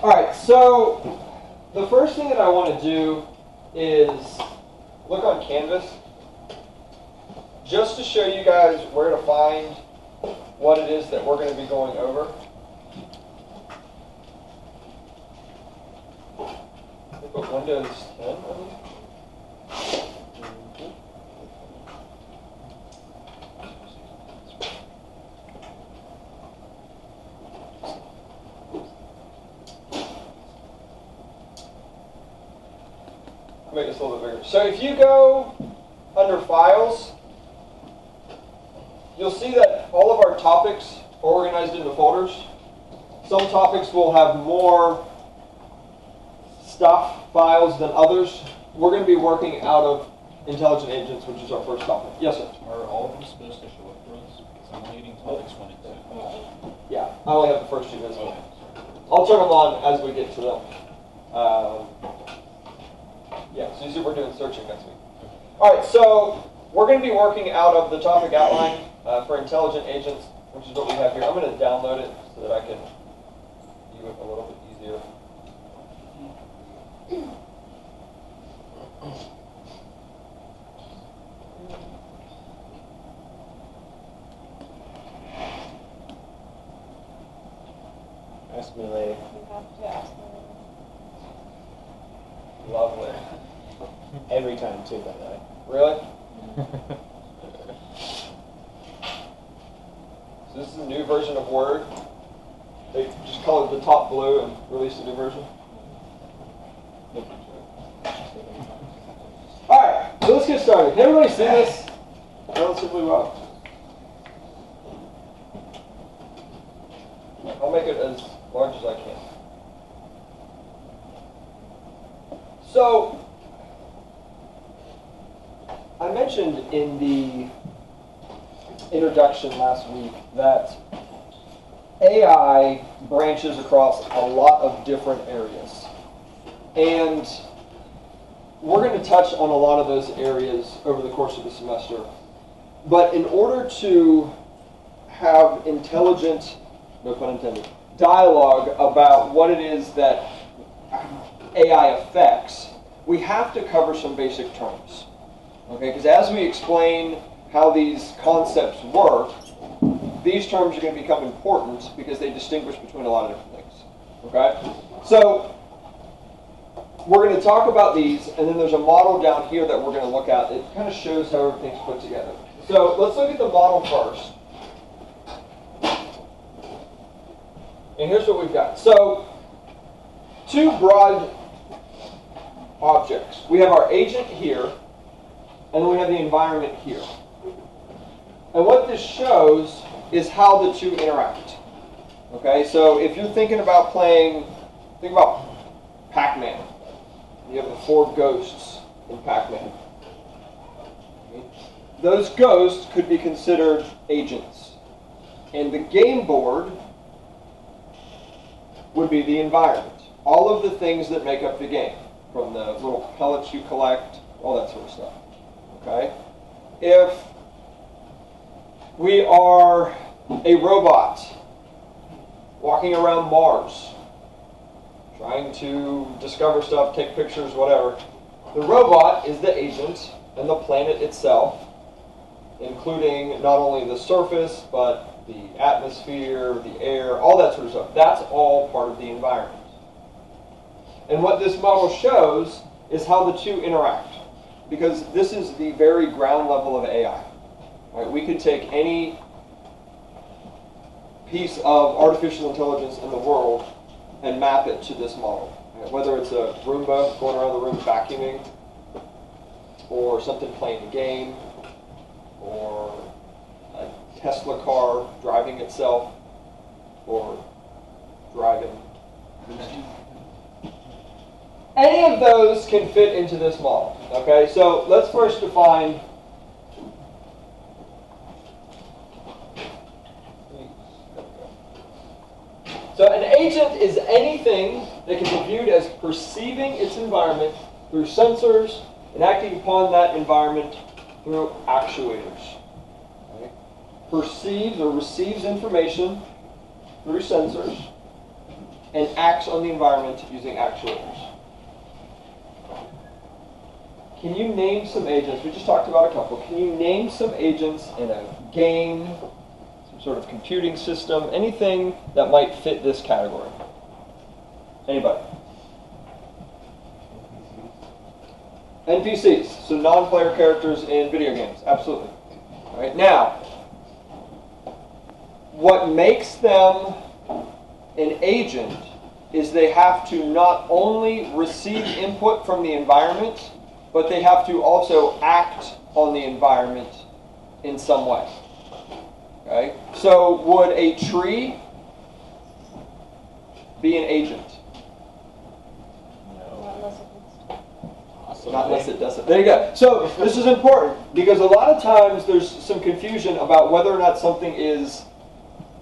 All right, so the first thing that I want to do is look on Canvas just to show you guys where to find what it is that we're going to be going over. Put Windows 10 on these. Make this a little bit bigger. So if you go under Files, you'll see that all of our topics are organized into folders. Some topics will have more stuff, files, than others. We're going to be working out of Intelligent Agents, which is our first topic. Yes, sir? Are all of them supposed to show up for us? Because I'm only getting topics 1 and 2. Yeah, I only have the first two visible. I'll turn them on as we get to them. Yeah, so you see we're doing searching next week. All right, so we're going to be working out of the topic outline for Intelligent Agents, which is what we have here. I'm going to download it so that I can view it a little bit easier. Ask me later. You have to ask me. Lovely. Every time too, by the way. Really? So this is a new version of Word. They just colored the top blue and released a new version. Alright, so let's get started. Can everybody see this relatively well? I'll make it as large as I can. So, I mentioned in the introduction last week that AI branches across a lot of different areas. And we're going to touch on a lot of those areas over the course of the semester. But in order to have intelligent, no pun intended, dialogue about what it is that AI affects, we have to cover some basic terms. Okay, because as we explain how these concepts work, these terms are going to become important because they distinguish between a lot of different things. Okay? So, we're going to talk about these, and then there's a model down here that we're going to look at. It kind of shows how everything's put together. So, let's look at the model first. And here's what we've got. So, two broad objects. We have our agent here, and then we have the environment here. And what this shows is how the two interact. Okay, so if you're thinking about playing, think about Pac-Man. You have the 4 ghosts in Pac-Man. Those ghosts could be considered agents. And the game board would be the environment. All of the things that make up the game, from the little pellets you collect, all that sort of stuff. Okay? If we are a robot walking around Mars, trying to discover stuff, take pictures, whatever, the robot is the agent, and the planet itself, including not only the surface, but the atmosphere, the air, all that sort of stuff. That's all part of the environment. And what this model shows is how the two interact, because this is the very ground level of AI. Right? We could take any piece of artificial intelligence in the world and map it to this model. Right? Whether it's a Roomba going around the room vacuuming, or something playing a game, or a Tesla car driving itself, or driving. Any of those can fit into this model. Okay, so let's first define so an agent is anything that can be viewed as perceiving its environment through sensors and acting upon that environment through actuators. Okay? Perceives or receives information through sensors and acts on the environment using actuators. Can you name some agents? We just talked about a couple. Can you name some agents in a game, some sort of computing system, anything that might fit this category? Anybody? NPCs, so non-player characters in video games, absolutely. All right, now, what makes them an agent is they have to not only receive input from the environment, but they have to also act on the environment in some way. Okay? So would a tree be an agent? Not unless it doesn't. There you go. So this is important because a lot of times there's some confusion about whether or not something is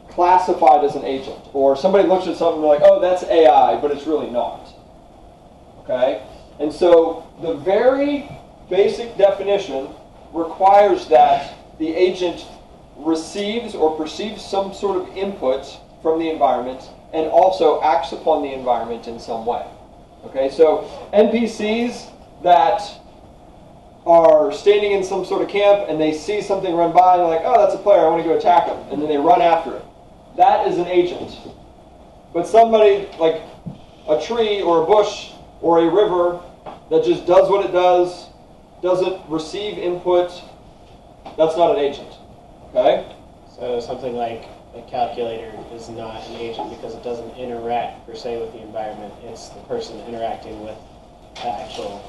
classified as an agent. Or somebody looks at something and they're like, oh, that's AI, but it's really not. Okay? And so the very basic definition requires that the agent receives or perceives some sort of input from the environment and also acts upon the environment in some way. Okay? So NPCs that are standing in some sort of camp and they see something run by and they're like, oh, that's a player, I want to go attack him. And then they run after it. That is an agent. But somebody like a tree or a bush or a river that just does what it does, doesn't receive input, that's not an agent. Okay? So something like a calculator is not an agent because it doesn't interact per se with the environment. It's the person interacting with the actual.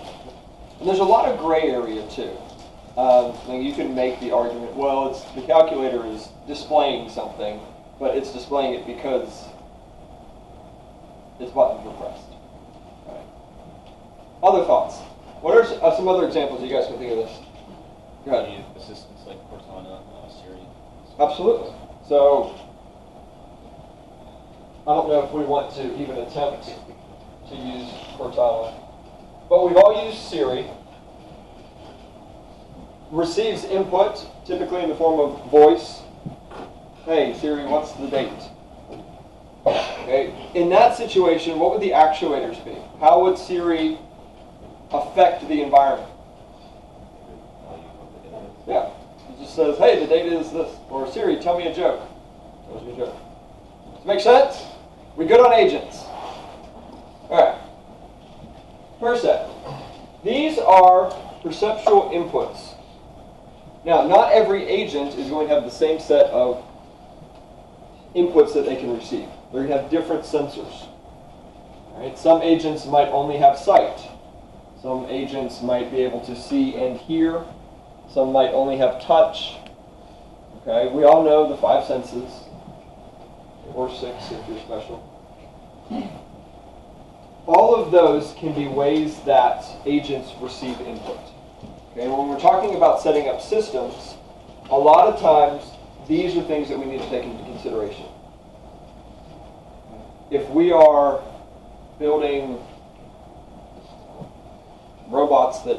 And there's a lot of gray area too. You can make the argument, well, it's the calculator is displaying something, but it's displaying it because its buttons were pressed. Right. Other thoughts? What are some other examples you guys can think of this? Go ahead. Assistants like Cortana, Siri. Absolutely. So, I don't know if we want to even attempt to use Cortana, but we've all used Siri. Receives input, typically in the form of voice. Hey, Siri, what's the date? Okay. In that situation, what would the actuators be? How would Siri affect the environment? Yeah. It just says, hey, the date is this. Or Siri, tell me a joke. Tells you a joke. Does it make sense? We good on agents? All right. Percept. These are perceptual inputs. Now, not every agent is going to have the same set of inputs that they can receive. They're going to have different sensors. Right? Some agents might only have sight. Some agents might be able to see and hear. Some might only have touch. Okay, we all know the 5 senses, or 6 if you're special. All of those can be ways that agents receive input. Okay, when we're talking about setting up systems, a lot of times these are things that we need to take into consideration. If we are building robots that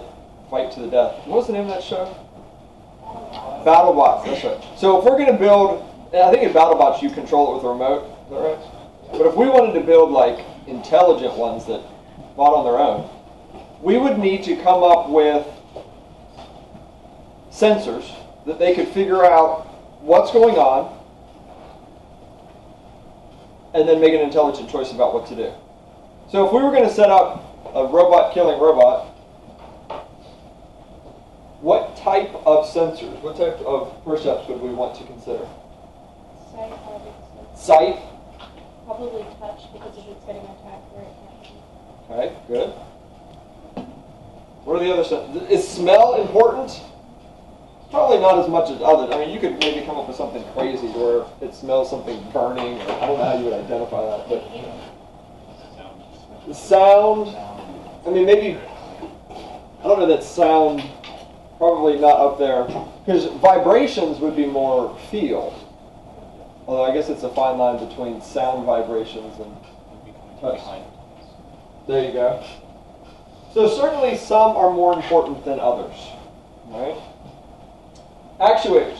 fight to the death, what was the name of that show? BattleBots, that's right. So if we're going to build, and I think in BattleBots you control it with a remote, is that right? But if we wanted to build like intelligent ones that fought on their own, we would need to come up with sensors that they could figure out what's going on and then make an intelligent choice about what to do. So if we were going to set up a robot killing robot, what type of sensors, what type of percepts would we want to consider? Sight, obviously. Sight? Probably touch, because if it's getting attacked where it can't see. Okay, good. What are the other sensors? Is smell important? Probably not as much as others. I mean, you could maybe come up with something crazy where it smells something burning, or I don't know how you would identify that, but the sound, I mean, maybe, I don't know that sound, probably not up there, because vibrations would be more feel. Although I guess it's a fine line between sound vibrations and touch. There you go. So certainly some are more important than others. Right? Actuators.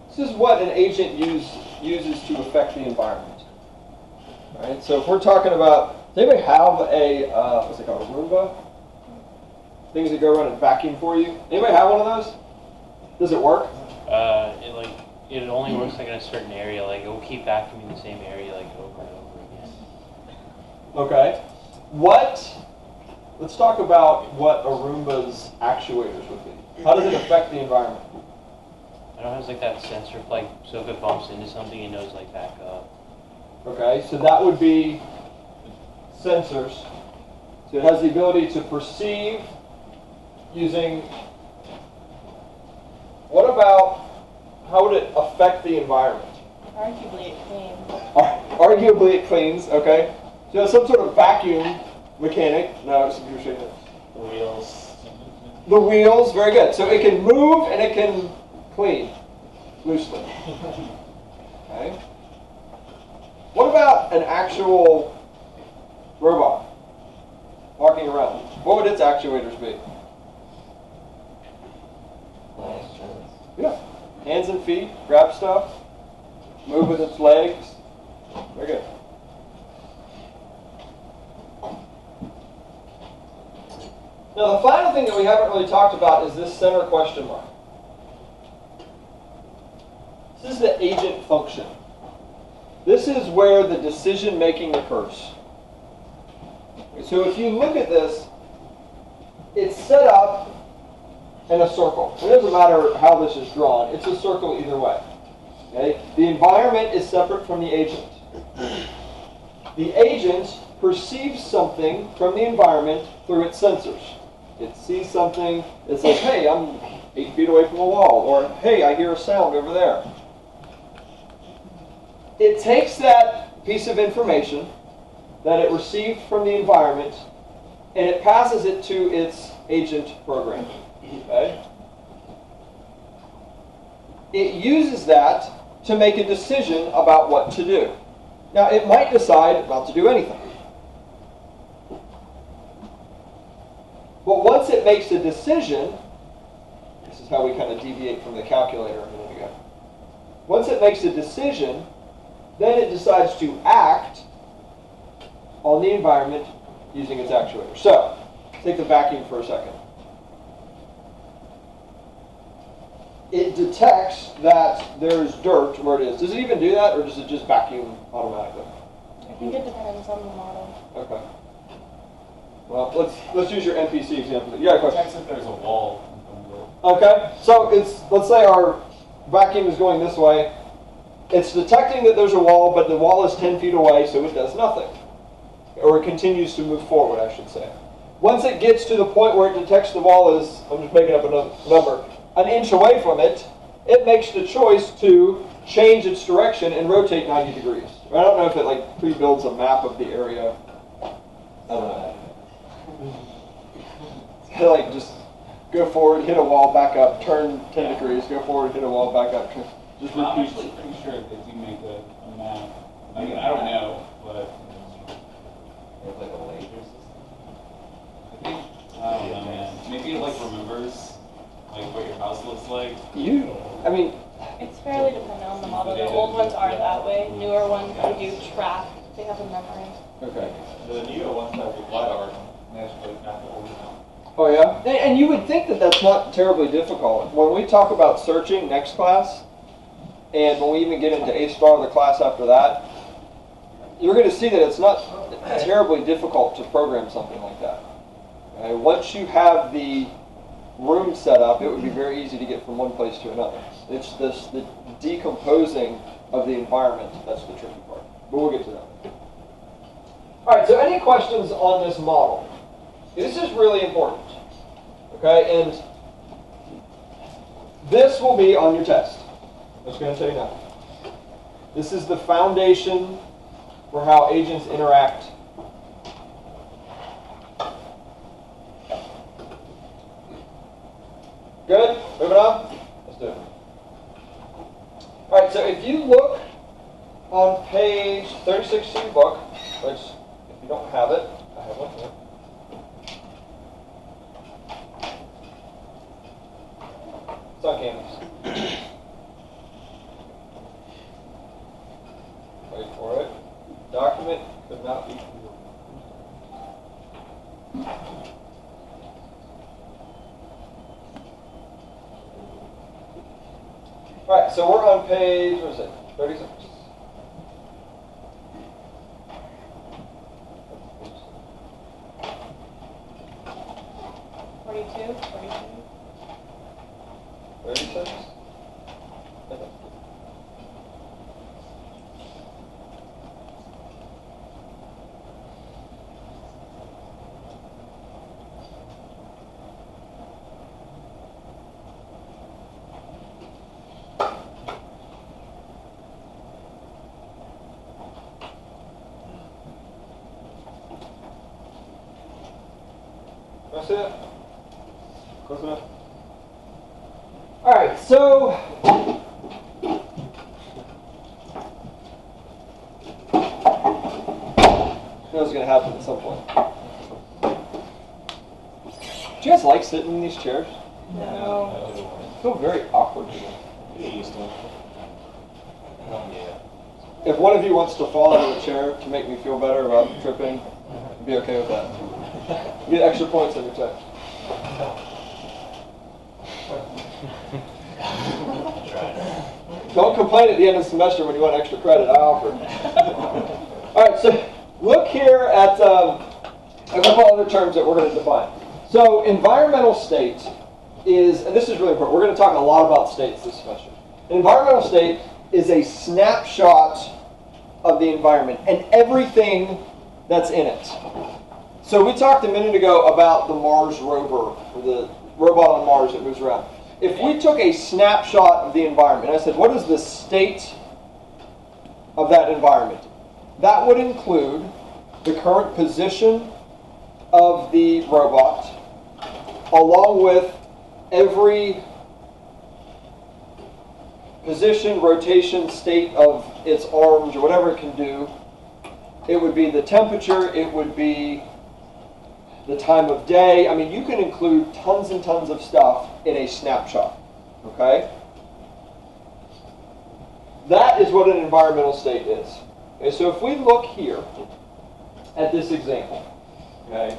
This is what an agent uses to affect the environment. Right? So if we're talking about, does anybody have a, what's it called, a Roomba? Things that go around and vacuum for you? Anybody have one of those? Does it work? It only works like in a certain area. Like it will keep vacuuming the same area like over and over again. Okay. Let's talk about what a Roomba's actuators would be. How does it affect the environment? I know it has like that sensor, like so if it bumps into something, it knows like back up. Okay, so that would be sensors. So it has the ability to perceive using, what about, how would it affect the environment? Arguably it cleans. Arguably it cleans, okay. So some sort of vacuum mechanic. No, it's you're shaking it. The wheels. The wheels, very good. So it can move and it can clean loosely. Okay. What about an actual robot walking around? What would its actuators be? Yeah. Hands and feet, grab stuff, move with its legs. Very good. Now the final thing that we haven't really talked about is this center question mark. This is the agent function. This is where the decision making occurs. So if you look at this, it's set up in a circle. It doesn't matter how this is drawn. It's a circle either way. Okay? The environment is separate from the agent. The agent perceives something from the environment through its sensors. It sees something that says, hey, I'm 8 feet away from a wall, or hey, I hear a sound over there. It takes that piece of information that it received from the environment and it passes it to its agent program. Okay? It uses that to make a decision about what to do. Now, it might decide not to do anything. But once it makes a decision, this is how we kind of deviate from the calculator a minute ago. Once it makes a decision, then it decides to act on the environment using its actuator. So, take the vacuum for a second. It detects that there's dirt where it is. Does it even do that, or does it just vacuum automatically? I think it depends on the model. Okay. Well, let's use your NPC example. You got a question? Detects if there's a wall. Okay. So let's say our vacuum is going this way. It's detecting that there's a wall, but the wall is 10 feet away, so it does nothing. Or it continues to move forward, I should say. Once it gets to the point where it detects the wall is, I'm just making up another number, an inch away from it, it makes the choice to change its direction and rotate 90 degrees. I don't know if it like pre-builds a map of the area. I don't know. Like just go forward, hit a wall, back up, turn 10 degrees, go forward, hit a wall, back up. Just I'm repeat. actually pretty sure if you make a map. I mean, I don't know, but It's like a laser system. I think, I don't know, man. Maybe it like remembers like what your house looks like. I mean, It's fairly dependent on the model. The old ones are that way. Newer ones, they do track. They have a memory. okay. The newer ones have the LiDAR naturally not the old one. Oh yeah? And you would think that that's not terribly difficult. When we talk about searching next class, and when we even get into A-Star, the class after that, you're going to see that it's not terribly difficult to program something like that. Okay? Once you have the room set up, it would be very easy to get from one place to another. It's the decomposing of the environment that's the tricky part. But we'll get to that. All right, so any questions on this model? This is really important. Okay, and this will be on your test. I'm just going to tell you now. This is the foundation for how agents interact. Good? Moving on? Let's do it. All right, so if you look on page 36 of your book, which if you don't have it, I have one here. It's on campus. Wait for it. Document statement could not be clearer. All right, so we're on page, what is it, 36? Forty-two. 36? That's it? Close enough? Alright, so that was going to happen at some point. Do you guys like sitting in these chairs? No. I feel very awkward today. Get used to it. If one of you wants to fall out of the chair to make me feel better about tripping, I'd be okay with that. You get extra points on your test. Don't complain at the end of the semester when you want extra credit. I offer. All right, so look here at a couple other terms that we're going to define. So environmental state is, and this is really important, we're going to talk a lot about states this semester. An environmental state is a snapshot of the environment and everything that's in it. So we talked a minute ago about the Mars rover, or the robot on Mars that moves around. If we took a snapshot of the environment, I said, what is the state of that environment? That would include the current position of the robot, along with every position, rotation, state of its arms, or whatever it can do. It would be the temperature, it would be the time of day. I mean, you can include tons and tons of stuff in a snapshot, okay? That is what an environmental state is. Okay, so if we look here at this example, okay,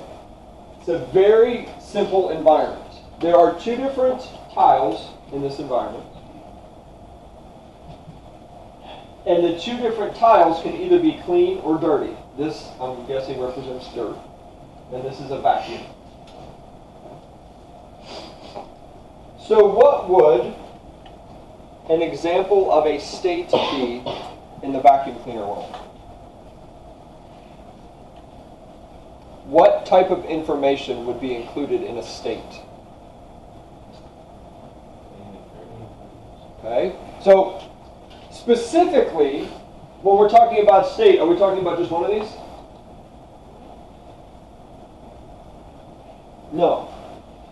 it's a very simple environment. There are two different tiles in this environment. And the two different tiles can either be clean or dirty. This, I'm guessing, represents dirt. And this is a vacuum. So what would an example of a state be in the vacuum cleaner world? What type of information would be included in a state? Okay, so specifically, when we're talking about state, are we talking about just one of these? No.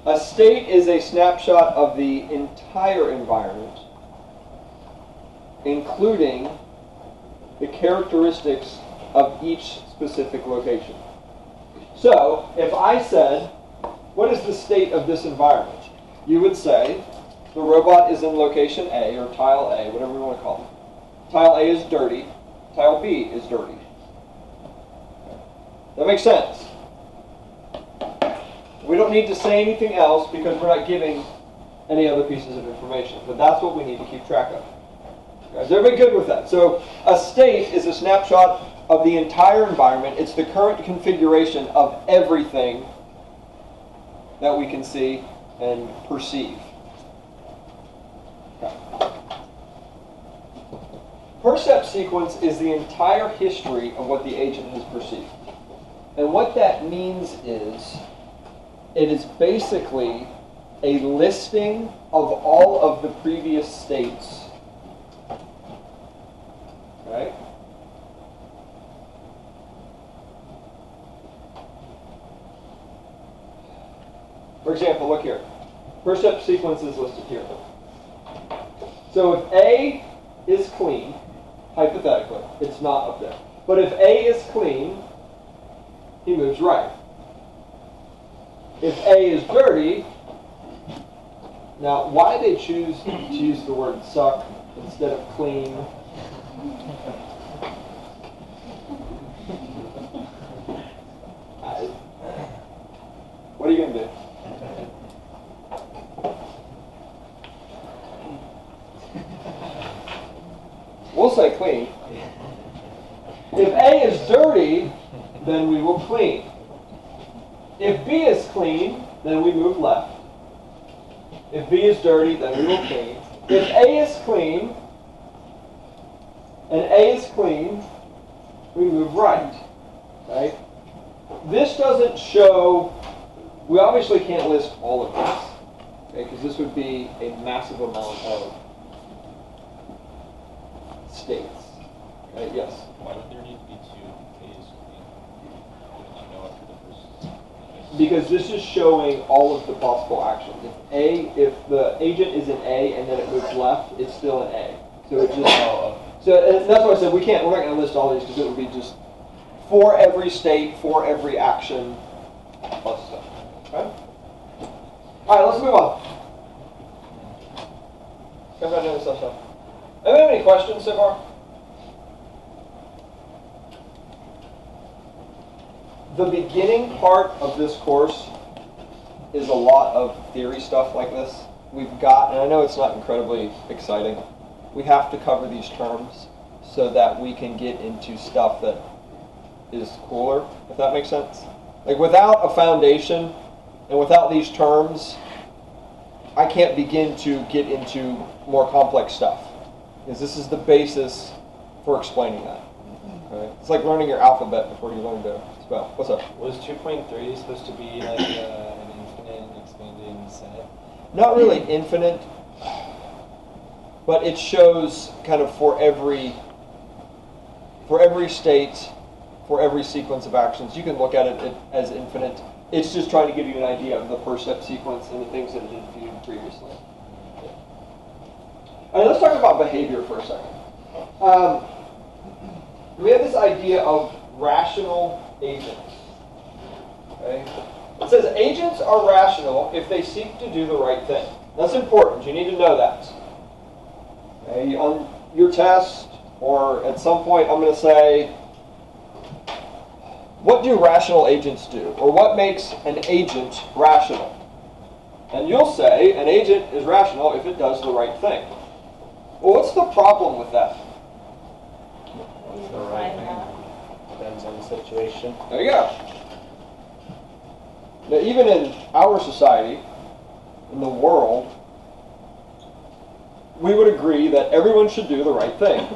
A state is a snapshot of the entire environment, including the characteristics of each specific location. So, if I said, what is the state of this environment? You would say, the robot is in location A, or tile A, whatever we want to call it. Tile A is dirty, tile B is dirty. That makes sense. We don't need to say anything else because we're not giving any other pieces of information. But that's what we need to keep track of. Is everybody good with that? So a state is a snapshot of the entire environment. It's the current configuration of everything that we can see and perceive. Okay. Percept sequence is the entire history of what the agent has perceived. And what that means is it is basically a listing of all of the previous states. Right? For example, look here. Percept sequence is listed here. So if A is clean, hypothetically, it's not up there. But if A is clean, he moves right. If A is dirty, now why they choose to use the word suck instead of clean? clean. If A is dirty, then we will clean. If B is clean, then we move left. If B is dirty, then we will clean. If A is clean, and A is clean, we move right. Right? This doesn't show, we obviously can't list all of this, okay, because this would be a massive amount of states. Okay, yes? Why would there need to be two A's? Wouldn't you know after the first? Because this is showing all of the possible actions. If the agent is in A and then it moves left, it's still in A. So it just, and that's why I said we're not going to list all these because it would be just for every state, for every action, plus stuff. Okay? All right, let's move on. Everybody know this stuff. Anybody have any questions so far? The beginning part of this course is a lot of theory stuff like this. We've got, and I know it's not incredibly exciting, we have to cover these terms so that we can get into stuff that is cooler, if that makes sense. Like without a foundation and without these terms, I can't begin to get into more complex stuff. Because this is the basis for explaining that. Okay? It's like learning your alphabet before you learn to spell. What's up? Was 2.3 supposed to be like an infinite expanding set? Not really infinite, but it shows kind of for every state, for every sequence of actions. You can look at it as infinite. It's just trying to give you an idea of the per step sequence and the things that it did viewed previously. All right, let's talk about behavior for a second. We have this idea of rational agents. Okay? It says agents are rational if they seek to do the right thing. That's important. You need to know that. Okay? On your test, or at some point, I'm going to say, what do rational agents do? Or what makes an agent rational? And you'll say an agent is rational if it does the right thing. Well, what's the problem with that? Depends on the situation. There you go. Now, even in our society, in the world, we would agree that everyone should do the right thing.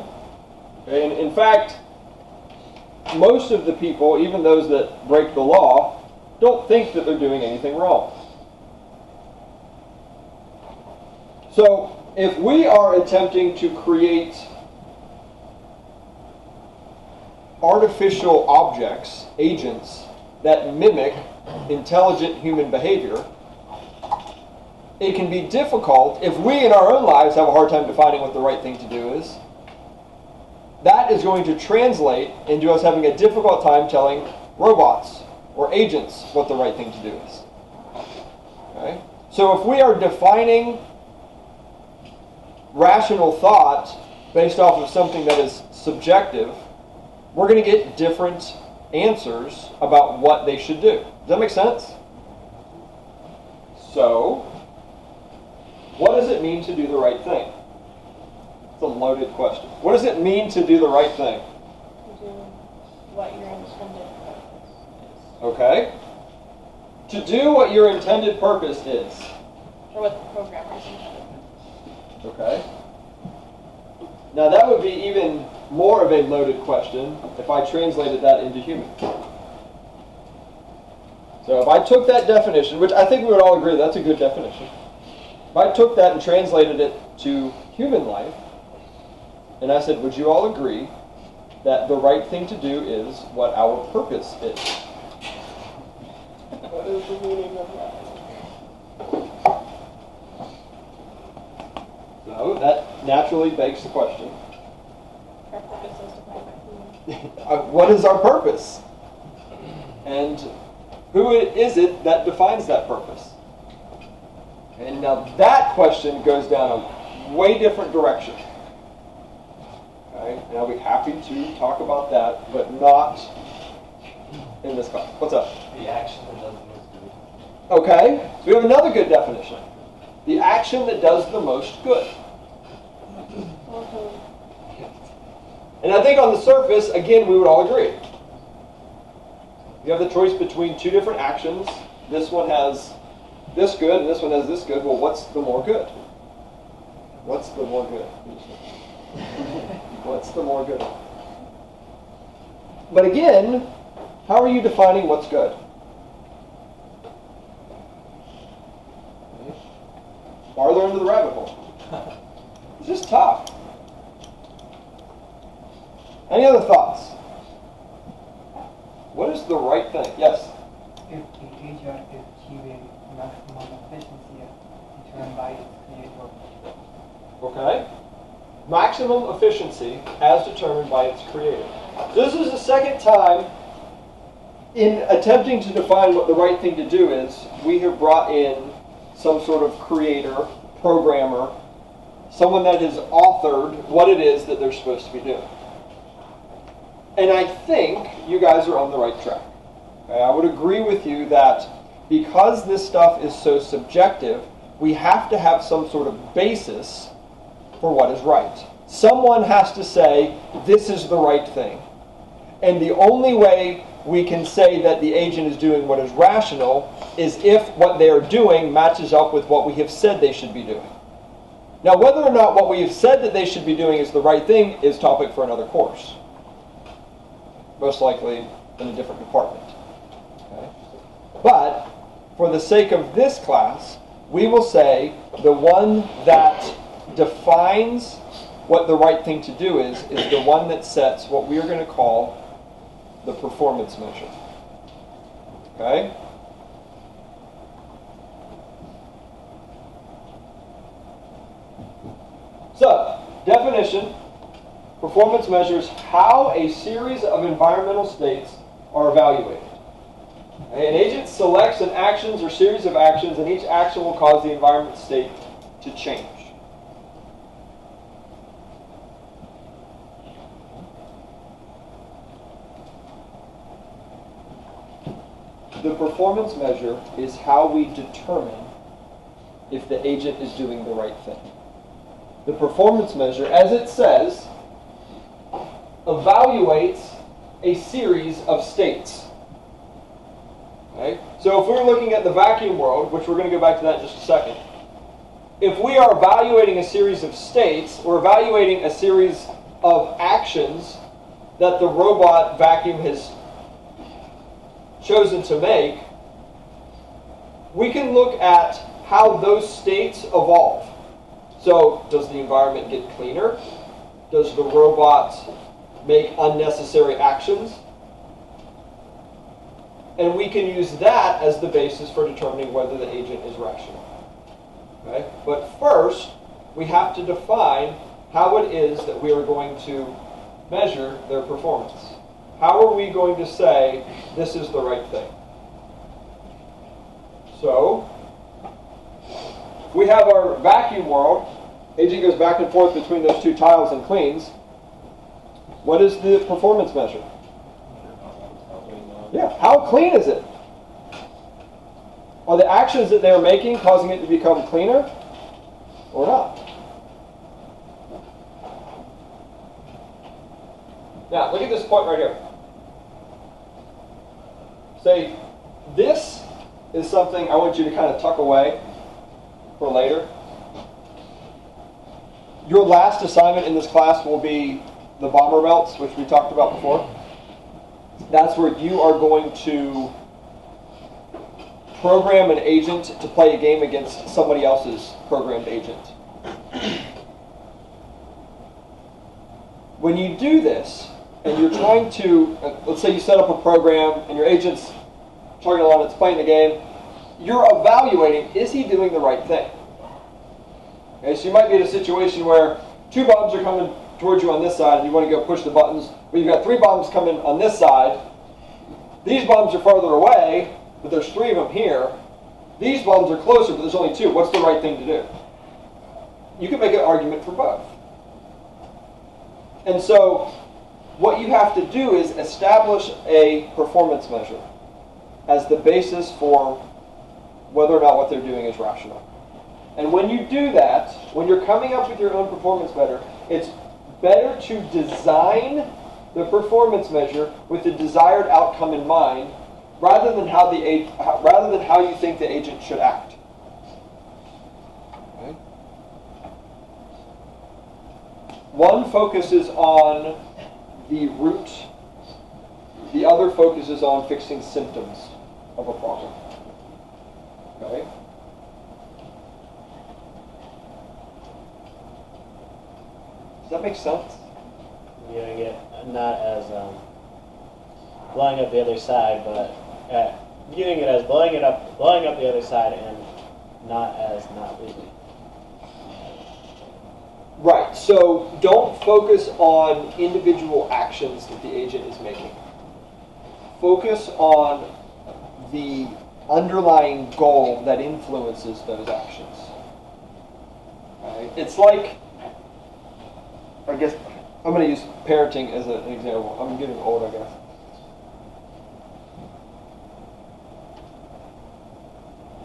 Okay? And in fact, most of the people, even those that break the law, don't think that they're doing anything wrong. So, if we are attempting to create artificial objects, agents, that mimic intelligent human behavior, it can be difficult if we in our own lives have a hard time defining what the right thing to do is. That is going to translate into us having a difficult time telling robots or agents what the right thing to do is. Okay? So if we are defining rational thought based off of something that is subjective, we're going to get different answers about what they should do. Does that make sense? So, what does it mean to do the right thing? It's a loaded question. What does it mean to do the right thing? Do what your intended purpose is. Okay. To do what your intended purpose is. Or what the programmer's intended. Okay. Now that would be even more of a loaded question if I translated that into human. So if I took that definition, which I think we would all agree that's a good definition. If I took that and translated it to human life, and I said, would you all agree that the right thing to do is what our purpose is? What is the meaning of that? So that naturally begs the question. Our purpose is defined by who? What is our purpose? And who is it that defines that purpose? And now that question goes down a way different direction. Okay? And I'll be happy to talk about that, but not in this class. What's up? The action that does the most good. Okay, so we have another good definition. The action that does the most good. And I think on the surface, again, we would all agree. You have the choice between two different actions. This one has this good and this one has this good. Well, what's the more good? What's the more good? What's the more good? But again, how are you defining what's good? Farther into the rabbit hole. It's just tough. Any other thoughts? What is the right thing? Yes? If the agent is achieving maximum efficiency determined by its creator. Okay. Maximum efficiency as determined by its creator. So this is the second time in attempting to define what the right thing to do is, we have brought in some sort of creator, programmer, someone that has authored what it is that they're supposed to be doing. And I think you guys are on the right track. Okay, I would agree with you that because this stuff is so subjective, we have to have some sort of basis for what is right. Someone has to say, this is the right thing. And the only way we can say that the agent is doing what is rational is if what they are doing matches up with what we have said they should be doing. Now, whether or not what we have said that they should be doing is the right thing is topic for another course. Most likely in a different department. Okay? But, for the sake of this class, we will say the one that defines what the right thing to do is the one that sets what we are going to call the performance measure. Okay? So, definition. Performance measures how a series of environmental states are evaluated. Okay? An agent selects an actions or series of actions, and each action will cause the environment state to change. The performance measure is how we determine if the agent is doing the right thing. The performance measure, as it says, evaluates a series of states. Okay? So if we're looking at the vacuum world, which we're going to go back to that in just a second, if we are evaluating a series of states, we're evaluating a series of actions that the robot vacuum has chosen to make, we can look at how those states evolve. So, does the environment get cleaner? Does the robot make unnecessary actions? And we can use that as the basis for determining whether the agent is rational. Okay? But first, we have to define how it is that we are going to measure their performance. How are we going to say this is the right thing? So, we have our vacuum world. Agent goes back and forth between those two tiles and cleans. What is the performance measure? Yeah, how clean is it? Are the actions that they're making causing it to become cleaner or not? Now, look at this point right here. Say, this is something I want you to kind of tuck away for later. Your last assignment in this class will be the bomber belts, which we talked about before. That's where you are going to program an agent to play a game against somebody else's programmed agent. When you do this, and you're trying to, let's say you set up a program, and your agent's chugging along, it's playing the game, you're evaluating, is he doing the right thing? Okay, so you might be in a situation where two bombs are coming towards you on this side, and you want to go push the buttons, but you've got three bombs coming on this side. These bombs are farther away, but there's three of them here. These bombs are closer, but there's only two. What's the right thing to do? You can make an argument for both. And so, what you have to do is establish a performance measure as the basis for whether or not what they're doing is rational. And when you do that, when you're coming up with your own performance measure, it's better to design the performance measure with the desired outcome in mind, rather than how you think the agent should act. Okay. One focuses on the root, the other focuses on fixing symptoms of a problem. Okay? Does that make sense? Viewing it not as blowing up the other side, but viewing it as blowing up the other side, and not as not losing. Right. So don't focus on individual actions that the agent is making. Focus on the underlying goal that influences those actions. Right? It's like, I guess, I'm going to use parenting as an example. I'm getting old, I guess.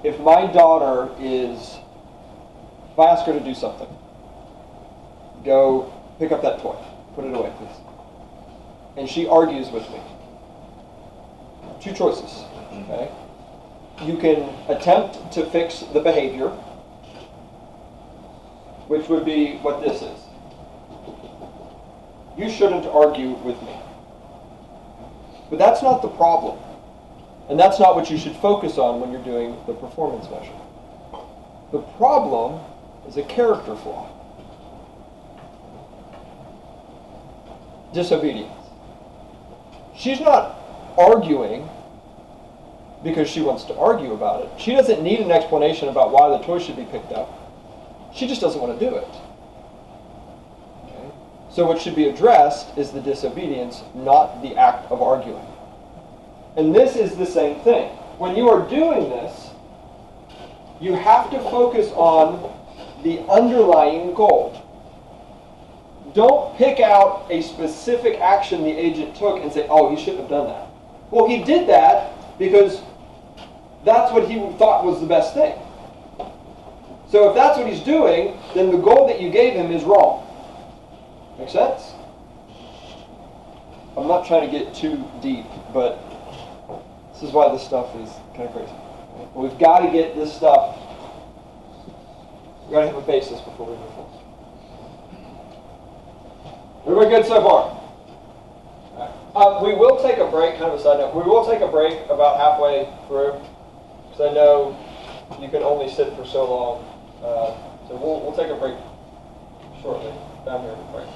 If my daughter if I ask her to do something, go pick up that toy, put it away, please, and she argues with me, two choices, okay? You can attempt to fix the behavior, which would be what this is. You shouldn't argue with me. But that's not the problem. And that's not what you should focus on when you're doing the performance measure. The problem is a character flaw. Disobedience. She's not arguing because she wants to argue about it. She doesn't need an explanation about why the toy should be picked up. She just doesn't want to do it. Okay? So what should be addressed is the disobedience, not the act of arguing. And this is the same thing. When you are doing this, you have to focus on the underlying goal. Don't pick out a specific action the agent took and say, oh, he shouldn't have done that. Well, he did that because that's what he thought was the best thing. So if that's what he's doing, then the goal that you gave him is wrong. Make sense? I'm not trying to get too deep, but this is why this stuff is kind of crazy. We've got to get this stuff, we've got to have a basis before we move forward. Everybody good so far? We will take a break, kind of a side note. We will take a break about halfway through, because I know you can only sit for so long. So we'll take a break shortly down here in the break.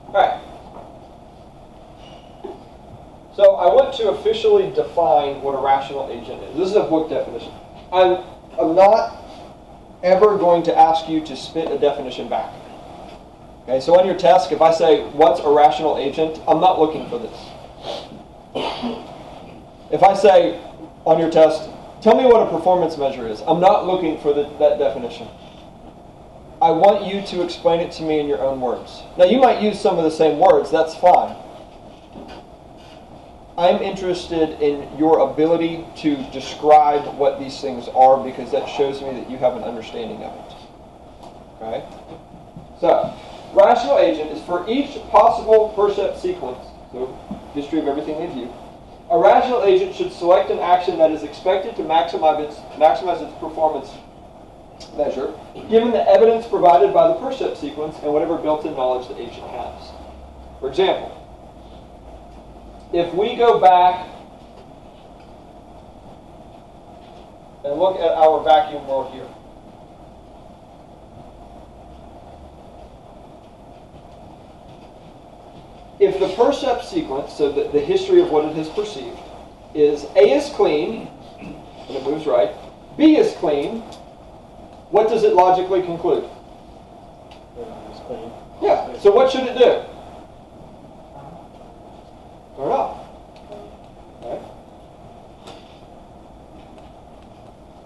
All right. So I want to officially define what a rational agent is. This is a book definition. I'm not ever going to ask you to spit a definition back. Okay, so on your test, if I say, what's a rational agent, I'm not looking for this. If I say on your test, tell me what a performance measure is, I'm not looking for that definition. I want you to explain it to me in your own words. Now, you might use some of the same words, that's fine. I'm interested in your ability to describe what these things are, because that shows me that you have an understanding of it. Okay? So, rational agent is for each possible percept sequence, so history of everything they view. A rational agent should select an action that is expected to maximize its performance measure, given the evidence provided by the percept sequence and whatever built-in knowledge the agent has. For example, if we go back and look at our vacuum world here, if the percept sequence, so the history of what it has perceived, is A is clean, and it moves right, B is clean, what does it logically conclude? It's clean. Yeah, so what should it do? Turn off. Okay.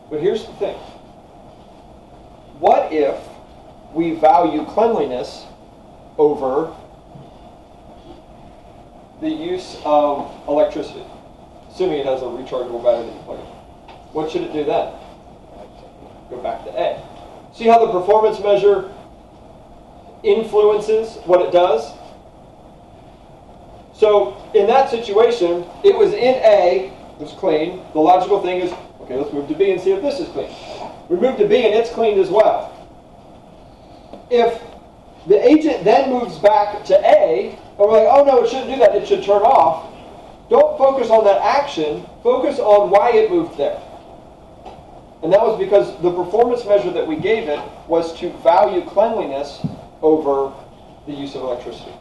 But here's the thing. What if we value cleanliness over the use of electricity, assuming it has a rechargeable battery that you plug in? What should it do then? Go back to A. See how the performance measure influences what it does. So in that situation, it was in A, it was clean. The logical thing is, okay, let's move to B and see if this is clean. We move to B and it's cleaned as well. If the agent then moves back to A, and we're like, oh no, it shouldn't do that, it should turn off. Don't focus on that action, focus on why it moved there. And that was because the performance measure that we gave it was to value cleanliness over the use of electricity,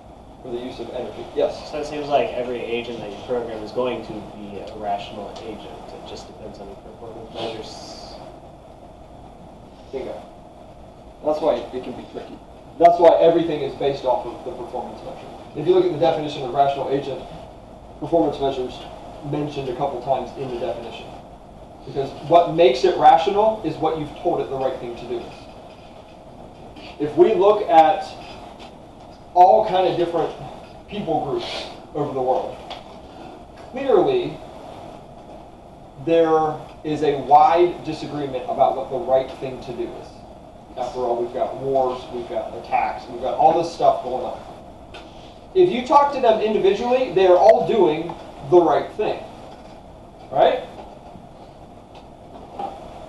or the use of energy. Yes? So it seems like every agent that you program is going to be a rational agent. It just depends on the performance measures. Bingo. That's why it can be tricky. That's why everything is based off of the performance measure. If you look at the definition of rational agent, performance measures mentioned a couple times in the definition. Because what makes it rational is what you've told it the right thing to do. If we look at all kind of different people groups over the world, clearly there is a wide disagreement about what the right thing to do is. After all, we've got wars, we've got attacks, we've got all this stuff going on. If you talk to them individually, they are all doing the right thing. Right?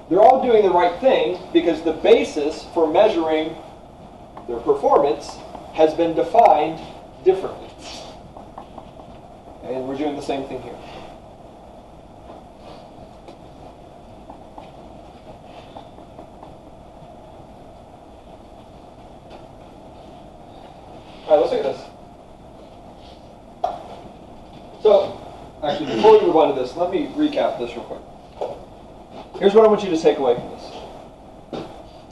They're all doing the right thing because the basis for measuring their performance has been defined differently. And we're doing the same thing here. All right, let's look at this. So, actually, before we move on to this, let me recap this real quick. Here's what I want you to take away from this.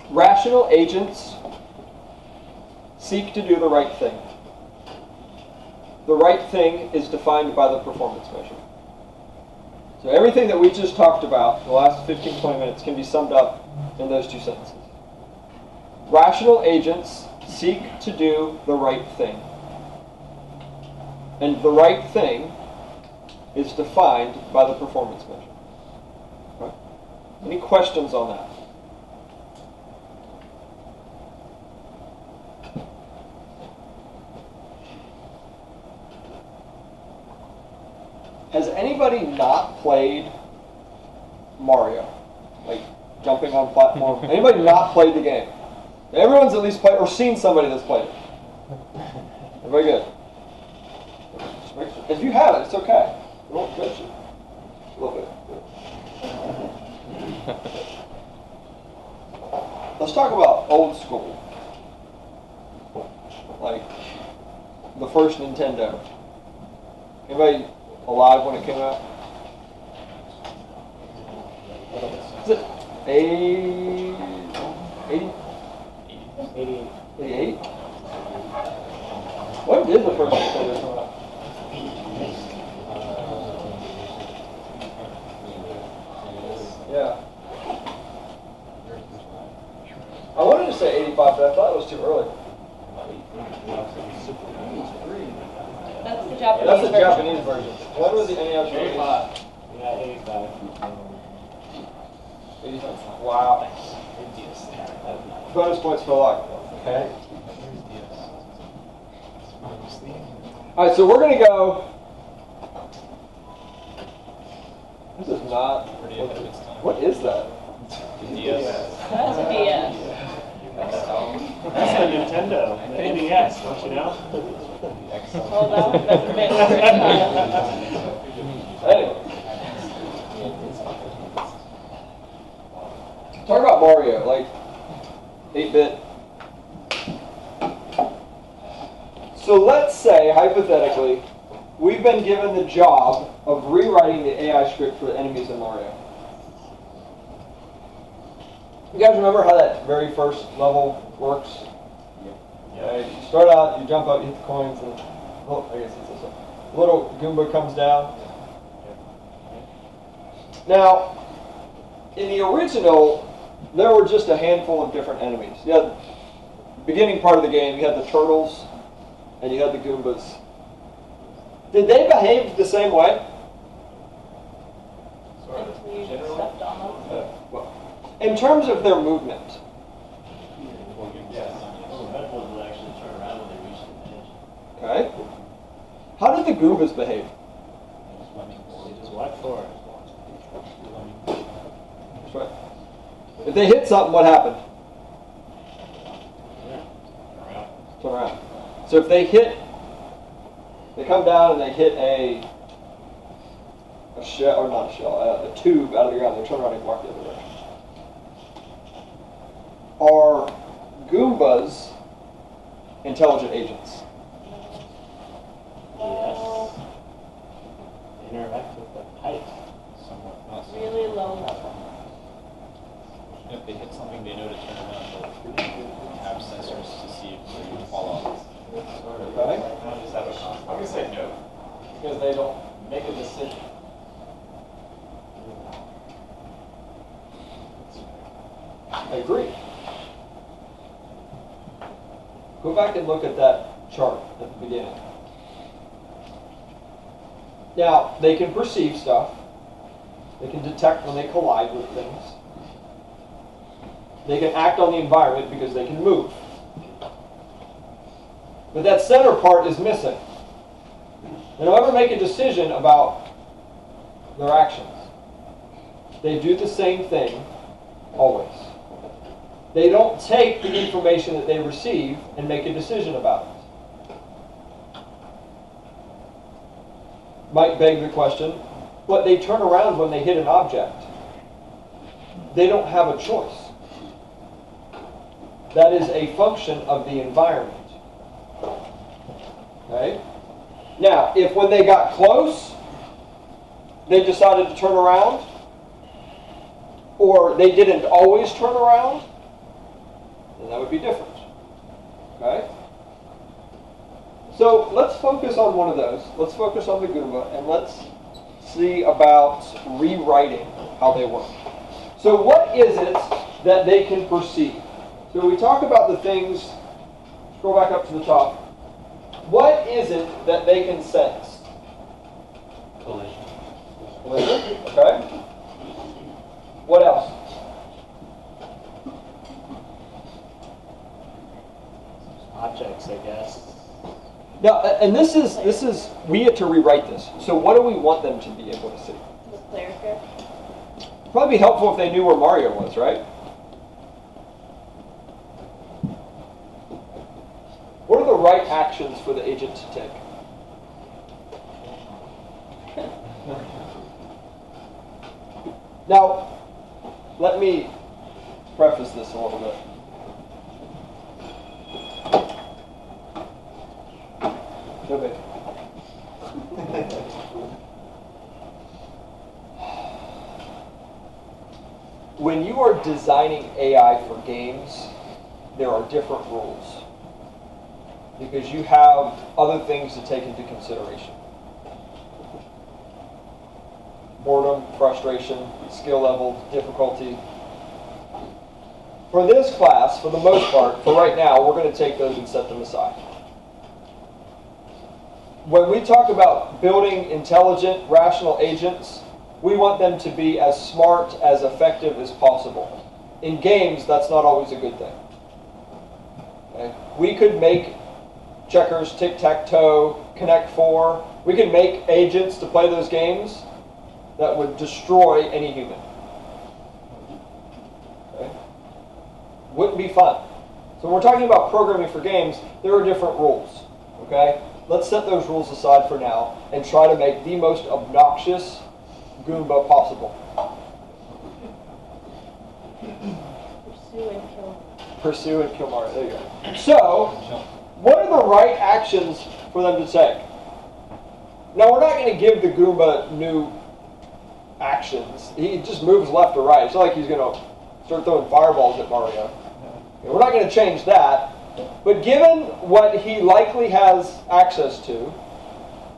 Rational agents seek to do the right thing. The right thing is defined by the performance measure. So everything that we just talked about, the last 15, 20 minutes, can be summed up in those two sentences. Rational agents seek to do the right thing. And the right thing is defined by the performance measure. Right? Any questions on that? Has anybody not played Mario? Like jumping on platform? Anybody not played the game? Everyone's at least played or seen somebody that's played it. Very good. If you have it, it's okay. We won't judge you. A little bit. Let's talk about old school. Like the first Nintendo. Anybody alive when it came out? Is it 88? When did the first Nintendo come out? Yeah. I wanted to say 85, but I thought it was too early. That's the Japanese That's the version. Japanese version. When was the NES released? 85. Yeah, 85. 85. Wow. Bonus points for luck. Okay. Alright, so we're going to go. This is not. What is that? That's a DS. That's the Nintendo. The NES, don't you know? Oh, that's a bit Anyway. Talk about Mario, like 8-bit. So let's say, hypothetically, we've been given the job of rewriting the AI script for the enemies in Mario. You guys remember how that very first level works? Yeah. You start out, you jump out, you hit the coins, and I guess it's this one. Little Goomba comes down. Now, in the original, there were just a handful of different enemies. You had the beginning part of the game, you had the turtles, and you had the Goombas. Did they behave the same way? Until you stepped on them. In terms of their movement. Red Bull will actually How did the Goombas behave? You just watch for it. That's right. If they hit something, what happened? Turn around. So if they come down and they hit a shell, or not a shell, a tube out of the ground, they turn around and walk the other direction. Are Goombas intelligent agents? Yes. Interact with the pipe. Somewhat, not so. Really low level. If they hit something, they know to turn around, but they have sensors to see if they're going to fall off. Okay. I just have a comment. I'm gonna say no, because they don't make a decision. I agree. Go back and look at that chart at the beginning. Now, they can perceive stuff. They can detect when they collide with things. They can act on the environment because they can move. But that center part is missing. They don't ever make a decision about their actions. They do the same thing always. They don't take the information that they receive and make a decision about it. Might beg the question, but they turn around when they hit an object. They don't have a choice. That is a function of the environment. Okay? Now, if when they got close, they decided to turn around, or they didn't always turn around, then that would be different. Okay? So let's focus on one of those. Let's focus on the Goomba, and let's see about rewriting how they work. So what is it that they can perceive? So we talk about the things, scroll back up to the top. What is it that they can sense? Collision. Collision, okay. What else? Objects, I guess. Now, and this is we get to rewrite this. So what do we want them to be able to see? The player here. Probably be helpful if they knew where Mario was, right? What are the right actions for the agent to take? Now, let me preface this a little bit. No big. When you are designing AI for games, there are different rules because you have other things to take into consideration. Boredom, frustration, skill level, difficulty. For this class, for the most part, for right now, we're going to take those and set them aside. When we talk about building intelligent, rational agents, we want them to be as smart, as effective as possible. In games, that's not always a good thing. Okay? We could make checkers, tic-tac-toe, Connect 4. We could make agents to play those games that would destroy any human. Okay? Wouldn't be fun. So when we're talking about programming for games, there are different rules. Okay? Let's set those rules aside for now and try to make the most obnoxious Goomba possible. Pursue and kill. Pursue and kill Mario. There you go. So, what are the right actions for them to take? Now, we're not going to give the Goomba new actions. He just moves left or right. It's not like he's going to start throwing fireballs at Mario. We're not going to change that. But given what he likely has access to,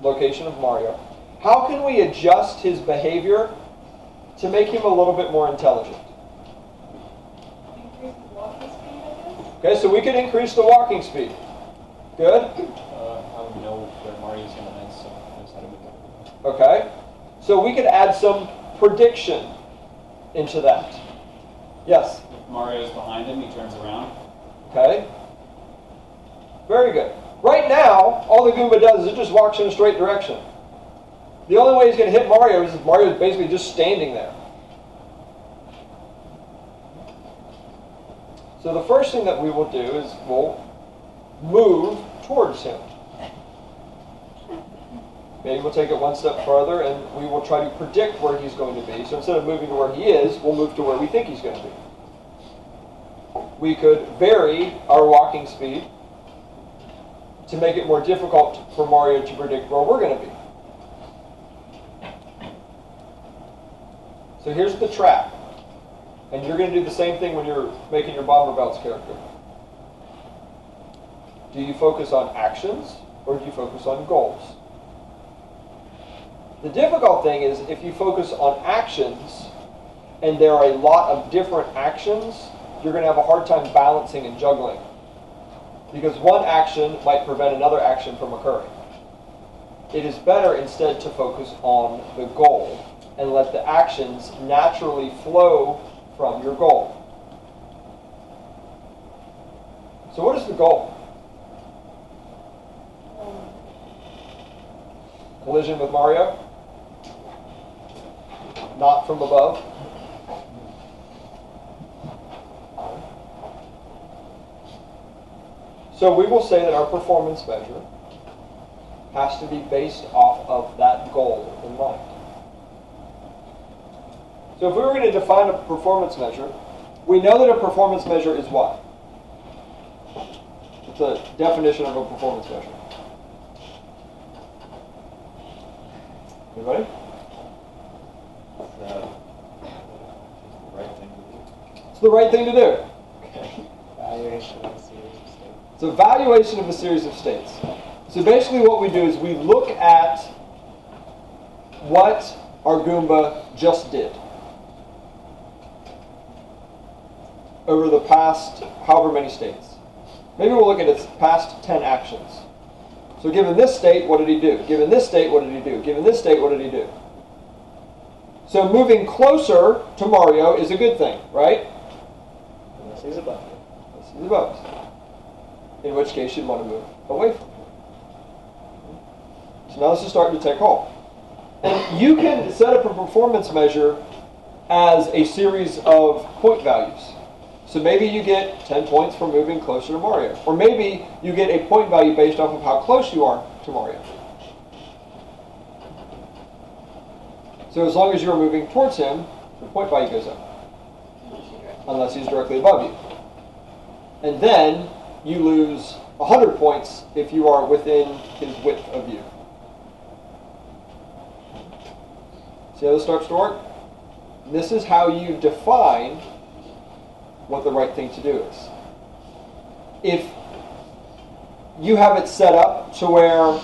location of Mario, how can we adjust his behavior to make him a little bit more intelligent? Increase the walking speed, I guess? Okay, so we can increase the walking speed. Good? How do we know where Mario's going to land, so he knows how to move? Okay. So we could add some prediction into that. Yes? If Mario's behind him, he turns around. Okay. Very good. Right now, all the Goomba does is it just walks in a straight direction. The only way he's going to hit Mario is if Mario is basically just standing there. So the first thing that we will do is we'll move towards him. Maybe we'll take it one step further and we will try to predict where he's going to be. So instead of moving to where he is, we'll move to where we think he's going to be. We could vary our walking speed to make it more difficult for Mario to predict where we're going to be. So here's the trap. And you're going to do the same thing when you're making your Bomber Belts character. Do you focus on actions or do you focus on goals? The difficult thing is if you focus on actions and there are a lot of different actions, you're going to have a hard time balancing and juggling. Because one action might prevent another action from occurring. It is better instead to focus on the goal and let the actions naturally flow from your goal. So what is the goal? Collision with Mario? Not from above? So we will say that our performance measure has to be based off of that goal in mind. So if we were going to define a performance measure, we know that a performance measure is what? What's the definition of a performance measure? Anybody? It's the right thing to do. Evaluation of a series of states. It's evaluation of a series of states. So basically what we do is we look at what our Goomba just did over the past however many states. Maybe we'll look at its past 10 actions. So given this state, what did he do? Given this state, what did he do? Given this state, what did he do? So moving closer to Mario is a good thing, right? Unless he's above you. Unless he's above us. In which case you'd want to move away from him. So now this is starting to take hold. And you can set up a performance measure as a series of point values. So maybe you get 10 points for moving closer to Mario. Or maybe you get a point value based off of how close you are to Mario. So as long as you're moving towards him, the point value goes up. Unless he's directly above you. And then you lose 100 points if you are within his width of view. See how this starts to work? This is how you define what the right thing to do is. If you have it set up to where,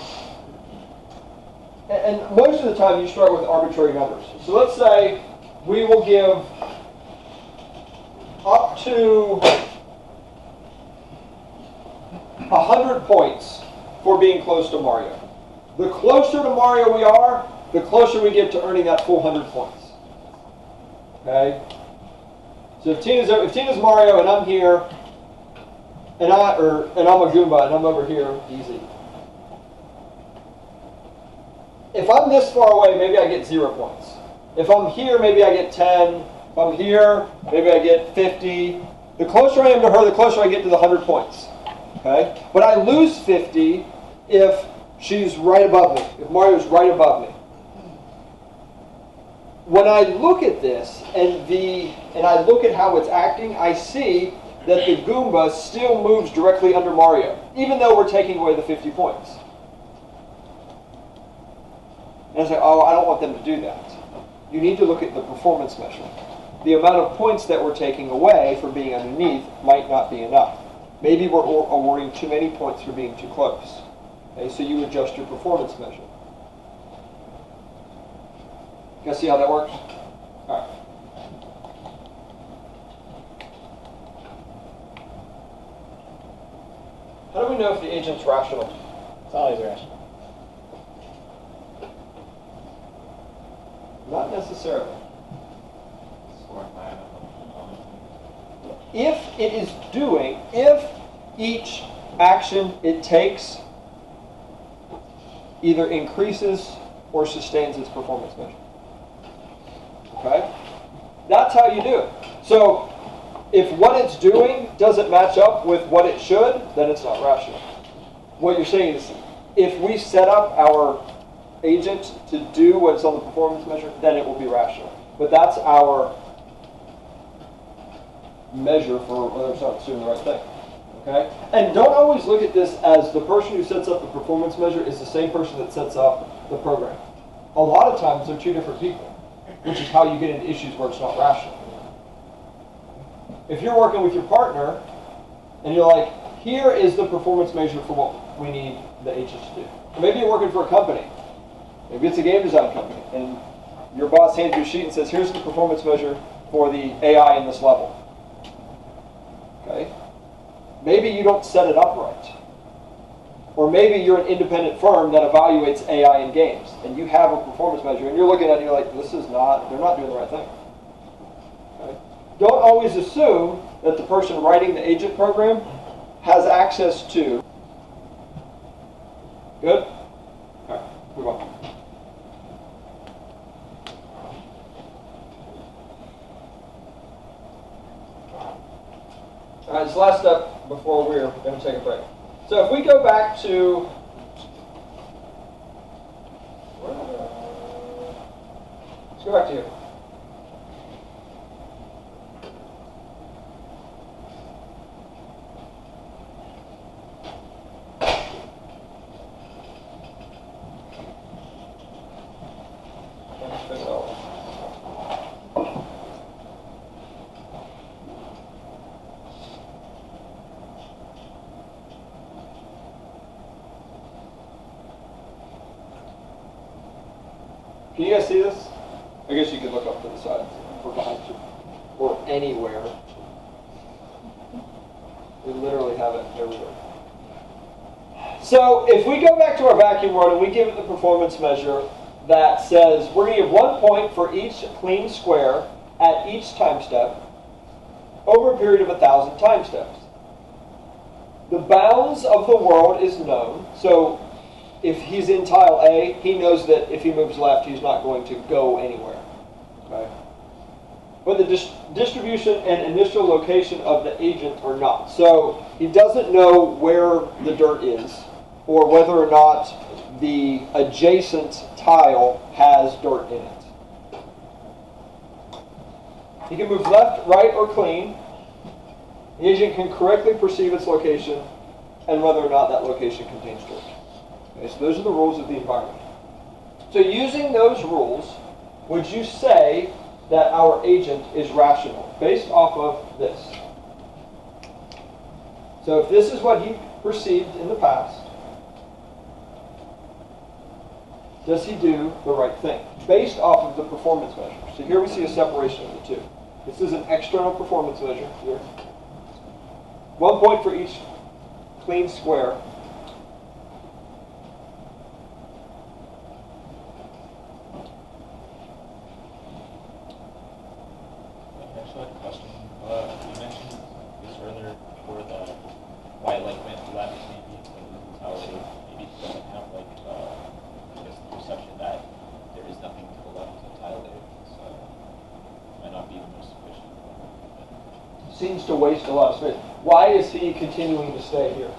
and most of the time you start with arbitrary numbers. So let's say we will give up to 100 points for being close to Mario. The closer to Mario we are, the closer we get to earning that full 100 points. Okay? So if Tina's Mario and I'm here, and I'm a Goomba and I'm over here, easy. If I'm this far away, maybe I get 0 points. If I'm here, maybe I get 10. If I'm here, maybe I get 50. The closer I am to her, the closer I get to the 100 points. Okay? But I lose 50 if she's right above me, if Mario's right above me. When I look at this and I look at how it's acting, I see that the Goomba still moves directly under Mario, even though we're taking away the 50 points. And I say, oh, I don't want them to do that. You need to look at the performance measure. The amount of points that we're taking away for being underneath might not be enough. Maybe we're awarding too many points for being too close. Okay, so you adjust your performance measure. You guys see how that works? All right. How do we know if the agent's rational? It's always rational. Not necessarily. If each action it takes either increases or sustains its performance measure. Okay? That's how you do it. So if what it's doing doesn't match up with what it should, then it's not rational. What you're saying is, if we set up our agent to do what's on the performance measure, then it will be rational. But that's our measure for whether it's not doing the right thing. Okay? And don't always look at this as the person who sets up the performance measure is the same person that sets up the program. A lot of times they're two different people, which is how you get into issues where it's not rational. If you're working with your partner and you're like, here is the performance measure for what we need the agent to do. Or maybe you're working for a company. Maybe it's a game design company, and your boss hands you a sheet and says, here's the performance measure for the AI in this level. Okay? Maybe you don't set it up right. Or maybe you're an independent firm that evaluates AI in games, and you have a performance measure, and you're looking at it and you're like, they're not doing the right thing. Okay? Don't always assume that the person writing the agent program has access to. Good? All right, move on. All right, this last step before we're going to take a break. So if we go back to, let's go back to here. Can you guys see this? I guess you could look up to the side or behind you, or anywhere. We literally have it everywhere. So if we go back to our vacuum world and we give it the performance measure that says we're going to give 1 point for each clean square at each time step over a period of 1,000 time steps. The bounds of the world is known, so if he's in tile A, he knows that if he moves left, he's not going to go anywhere. Okay? But the distribution and initial location of the agent are not. So he doesn't know where the dirt is, or whether or not the adjacent tile has dirt in it. He can move left, right, or clean. The agent can correctly perceive its location and whether or not that location contains dirt. Okay, so those are the rules of the environment. So using those rules, would you say that our agent is rational based off of this? So if this is what he perceived in the past, does he do the right thing based off of the performance measure? So here we see a separation of the two. This is an external performance measure here. 1 point for each clean square. Actually, I have a question. You mentioned this earlier for the why light went left, maybe maybe it doesn't have like I guess the perception that there is nothing to the left of tile there, so it might not be the most efficient. Seems to waste a lot of space. Why is he continuing to stay here?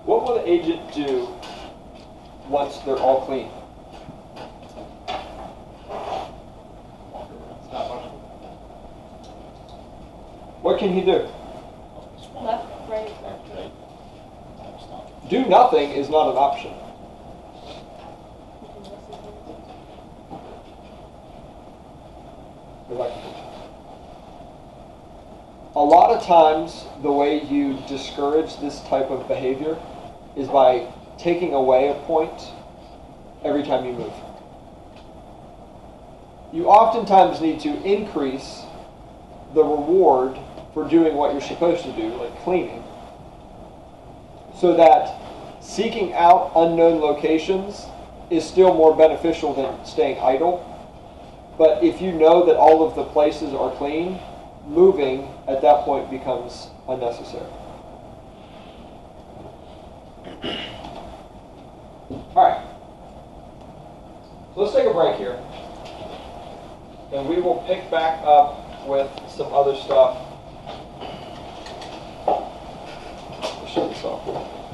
What will the agent do once they're all clean? What can he do? Left, right, Right. Do nothing is not an option. Go back to the picture. A lot of times, the way you discourage this type of behavior is by taking away a point every time you move. You oftentimes need to increase the reward for doing what you're supposed to do, like cleaning, so that seeking out unknown locations is still more beneficial than staying idle. But if you know that all of the places are clean, moving at that point becomes unnecessary. Alright. So let's take a break here. And we will pick back up with some other stuff. I'll shut this off.